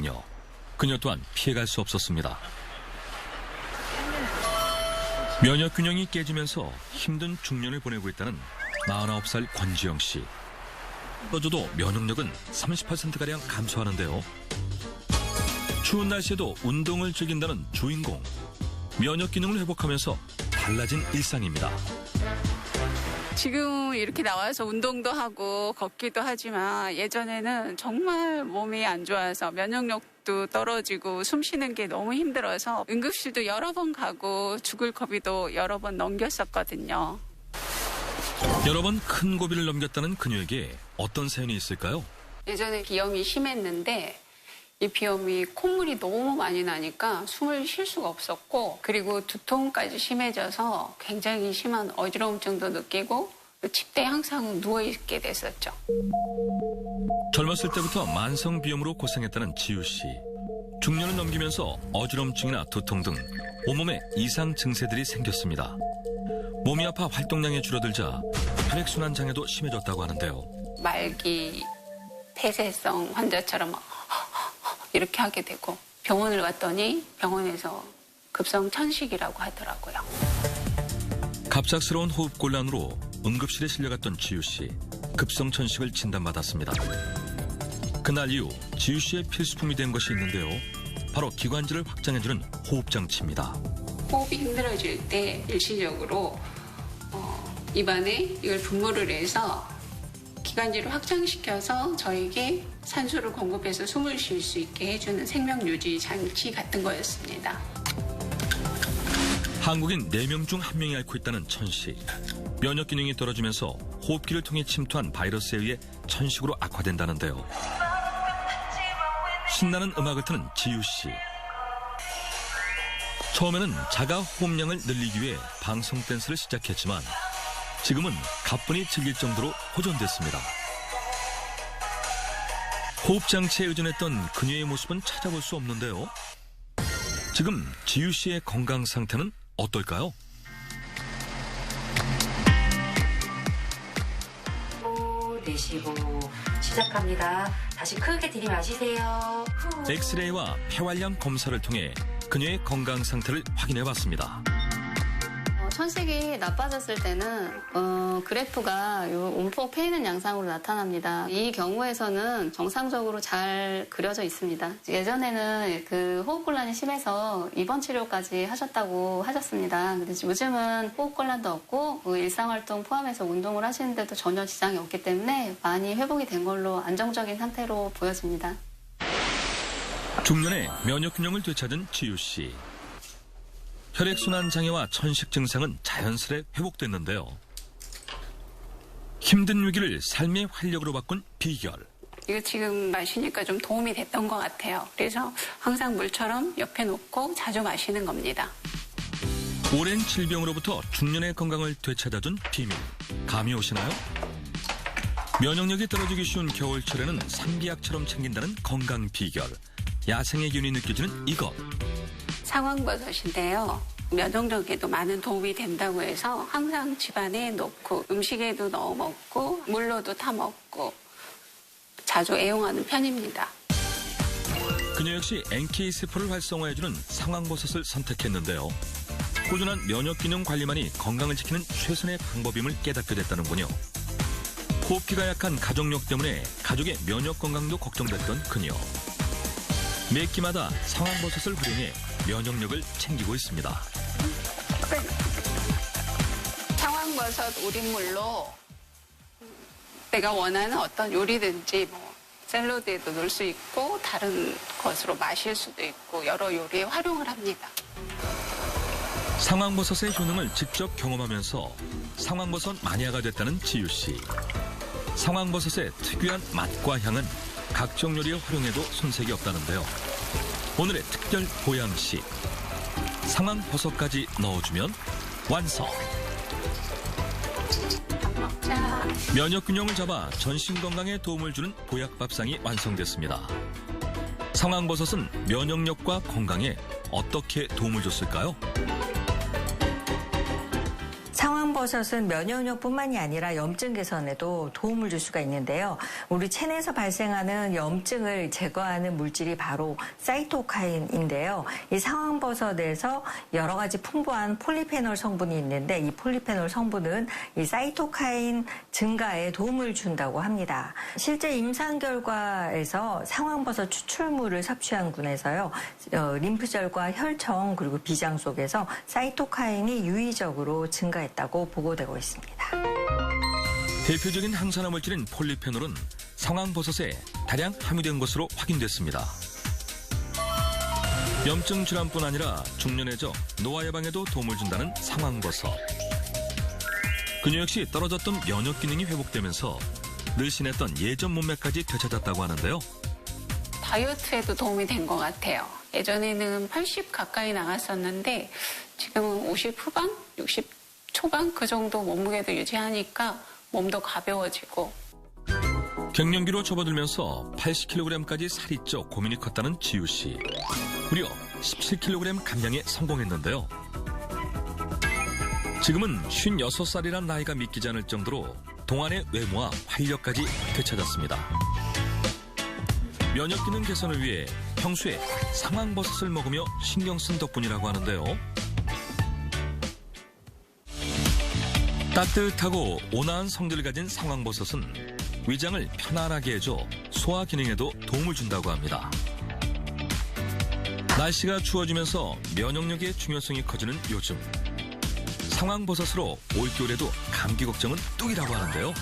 그녀. 그녀 또한 피해갈 수 없었습니다. 면역 균형이 깨지면서 힘든 중년을 보내고 있다는 49살 권지영 씨. 떠줘도 면역력은 30%가량 감소하는데요. 추운 날씨에도 운동을 즐긴다는 주인공. 면역 기능을 회복하면서 달라진 일상입니다. 지금 이렇게 나와서 운동도 하고 걷기도 하지만 예전에는 정말 몸이 안 좋아서 면역력도 떨어지고 숨 쉬는 게 너무 힘들어서 응급실도 여러 번 가고 죽을 고비도 여러 번 넘겼었거든요. 여러 번 큰 고비를 넘겼다는 그녀에게 어떤 사연이 있을까요? 예전에 비염이 심했는데 이 비염이 콧물이 너무 많이 나니까 숨을 쉴 수가 없었고 그리고 두통까지 심해져서 굉장히 심한 어지러움증도 느끼고 침대에 항상 누워있게 됐었죠. 젊었을 때부터 만성 비염으로 고생했다는 지우 씨. 중년을 넘기면서 어지럼증이나 두통 등 온몸에 이상 증세들이 생겼습니다. 몸이 아파 활동량이 줄어들자 혈액순환 장애도 심해졌다고 하는데요. 말기 폐쇄성 환자처럼 이렇게 하게 되고 병원을 갔더니 병원에서 급성 천식이라고 하더라고요. 갑작스러운 호흡곤란으로 응급실에 실려갔던 지우 씨. 급성 천식을 진단받았습니다. 그날 이후 지우 씨의 필수품이 된 것이 있는데요. 바로 기관지를 확장해주는 호흡장치입니다. 호흡이 힘들어질 때 일시적으로 입안에 이걸 분무를 해서 기관지를 확장시켜서 저에게 산소를 공급해서 숨을 쉴 수 있게 해주는 생명유지 장치 같은 거였습니다. 한국인 4명 중 1명이 앓고 있다는 천식. 면역 기능이 떨어지면서 호흡기를 통해 침투한 바이러스에 의해 천식으로 악화된다는데요. 신나는 음악을 트는 지우 씨. 처음에는 자가 호흡량을 늘리기 위해 방송 댄스를 시작했지만 지금은 가뿐히 즐길 정도로 호전됐습니다. 호흡장치에 의존했던 그녀의 모습은 찾아볼 수 없는데요. 지금 지우 씨의 건강 상태는 어떨까요? 내쉬고 시작합니다. 다시 크게 들이마시세요. 엑스레이와 폐활량 검사를 통해 그녀의 건강 상태를 확인해봤습니다. 천식이 나빠졌을 때는 그래프가 움푹 패이는 양상으로 나타납니다. 이 경우에서는 정상적으로 잘 그려져 있습니다. 예전에는 그 호흡곤란이 심해서 입원 치료까지 하셨다고 하셨습니다. 근데 요즘은 호흡곤란도 없고 일상활동 포함해서 운동을 하시는데도 전혀 지장이 없기 때문에 많이 회복이 된 걸로 안정적인 상태로 보여집니다. 중년의 면역균형을 되찾은 지우 씨. 혈액순환 장애와 천식 증상은 자연스레 회복됐는데요. 힘든 위기를 삶의 활력으로 바꾼 비결. 이거 지금 마시니까 좀 도움이 됐던 것 같아요. 그래서 항상 물처럼 옆에 놓고 자주 마시는 겁니다. 오랜 질병으로부터 중년의 건강을 되찾아준 비밀. 감이 오시나요? 면역력이 떨어지기 쉬운 겨울철에는 삼비약처럼 챙긴다는 건강 비결. 야생의 기운이 느껴지는 이것. 상황버섯인데요. 면역력에도 많은 도움이 된다고 해서 항상 집안에 놓고 음식에도 넣어 먹고 물로도 타 먹고 자주 애용하는 편입니다. 그녀 역시 NK 세포를 활성화해주는 상황버섯을 선택했는데요. 꾸준한 면역기능 관리만이 건강을 지키는 최선의 방법임을 깨닫게 됐다는군요. 호흡기가 약한 가족력 때문에 가족의 면역 건강도 걱정됐던 그녀. 매 끼마다 상황버섯을 활용해 면역력을 챙기고 있습니다. 상황버섯 우린물로 내가 원하는 어떤 요리든지 샐러드에도 넣을 수 있고 다른 것으로 마실 수도 있고 여러 요리에 활용을 합니다. 상황버섯의 효능을 직접 경험하면서 상황버섯 마니아가 됐다는 지우 씨. 상황버섯의 특유한 맛과 향은 각종 요리에 활용해도 손색이 없다는데요. 오늘의 특별 보양식. 상황버섯까지 넣어주면 완성. 면역균형을 잡아 전신 건강에 도움을 주는 보약밥상이 완성됐습니다. 상황버섯은 면역력과 건강에 어떻게 도움을 줬을까요? 상황버섯은 면역력뿐만이 아니라 염증 개선에도 도움을 줄 수가 있는데요. 우리 체내에서 발생하는 염증을 제거하는 물질이 바로 사이토카인인데요. 이 상황버섯에서 여러 가지 풍부한 폴리페놀 성분이 있는데 이 폴리페놀 성분은 이 사이토카인 증가에 도움을 준다고 합니다. 실제 임상 결과에서 상황버섯 추출물을 섭취한 군에서요, 림프절과 혈청 그리고 비장 속에서 사이토카인이 유의적으로 증가했다고 보고되고 있습니다. 대표적인 항산화 물질인 폴리페놀은 상황버섯에 다량 함유된 것으로 확인됐습니다. 염증 질환뿐 아니라 중년해져 노화 예방에도 도움을 준다는 상황버섯. 그녀 역시 떨어졌던 면역 기능이 회복되면서 늘씬했던 예전 몸매까지 되찾았다고 하는데요. 다이어트에도 도움이 된 것 같아요. 예전에는 80 가까이 나갔었는데 지금은 50 후반, 60 초반 그 정도 몸무게도 유지하니까 몸도 가벼워지고. 갱년기로 접어들면서 80kg까지 살이 쪄 고민이 컸다는 지우 씨. 무려 17kg 감량에 성공했는데요. 지금은 56살이란 나이가 믿기지 않을 정도로 동안의 외모와 활력까지 되찾았습니다. 면역 기능 개선을 위해 평소에 상황버섯을 먹으며 신경 쓴 덕분이라고 하는데요. 따뜻하고 온화한 성질을 가진 상황버섯은 위장을 편안하게 해줘 소화 기능에도 도움을 준다고 합니다. 날씨가 추워지면서 면역력의 중요성이 커지는 요즘, 상황버섯으로 올겨울에도 감기 걱정은 뚝이라고 하는데요.